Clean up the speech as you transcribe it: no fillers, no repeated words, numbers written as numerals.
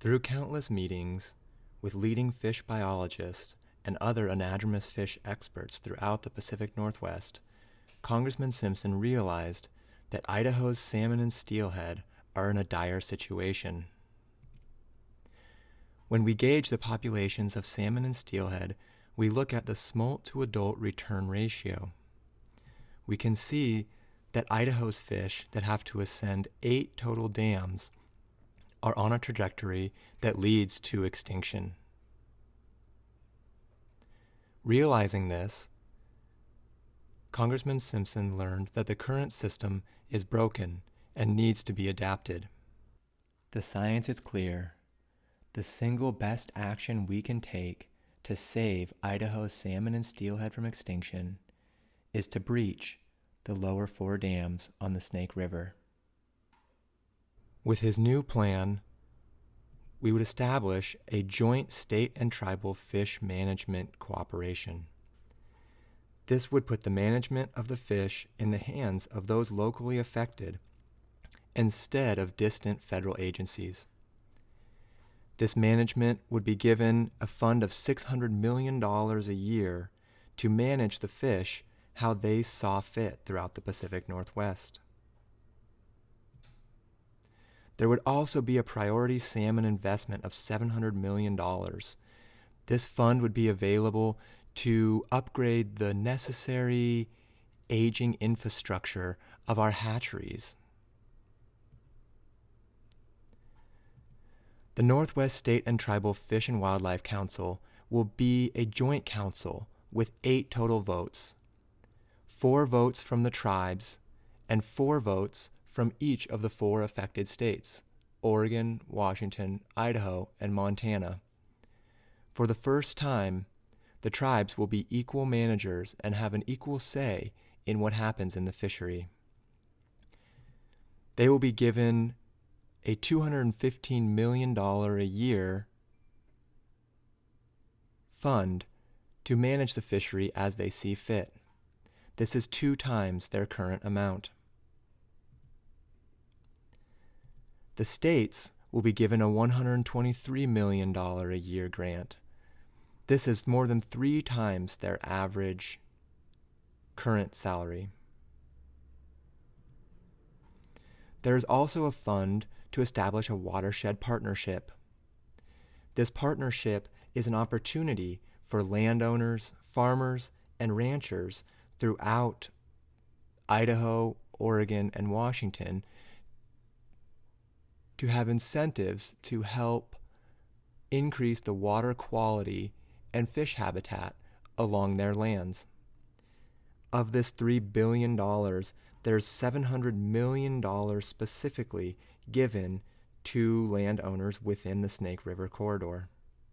Through countless meetings with leading fish biologists and other anadromous fish experts throughout the Pacific Northwest, Congressman Simpson realized that Idaho's salmon and steelhead are in a dire situation. When we gauge the populations of salmon and steelhead, we look at the smolt to adult return ratio. We can see that Idaho's fish that have to ascend 8 total dams are on a trajectory that leads to extinction. Realizing this, Congressman Simpson learned that the current system is broken and needs to be adapted. The science is clear. The single best action we can take to save Idaho's salmon and steelhead from extinction is to breach the lower 4 dams on the Snake River. With his new plan, we would establish a joint state and tribal fish management cooperation. This would put the management of the fish in the hands of those locally affected instead of distant federal agencies. This management would be given a fund of $600 million a year to manage the fish how they saw fit throughout the Pacific Northwest. There would also be a priority salmon investment of $700 million. This fund would be available to upgrade the necessary aging infrastructure of our hatcheries. The Northwest State and Tribal Fish and Wildlife Council will be a joint council with 8 total votes, 4 votes from the tribes and 4 votes from each of the 4 affected states, Oregon, Washington, Idaho, and Montana. For the first time, the tribes will be equal managers and have an equal say in what happens in the fishery. They will be given a $215 million a year fund to manage the fishery as they see fit. This is 2 times their current amount. The states will be given a $123 million a year grant. This is more than 3 times their average current salary. There is also a fund to establish a watershed partnership. This partnership is an opportunity for landowners, farmers, and ranchers throughout Idaho, Oregon, and Washington to have incentives to help increase the water quality and fish habitat along their lands. Of this $3 billion, there's $700 million specifically given to landowners within the Snake River corridor.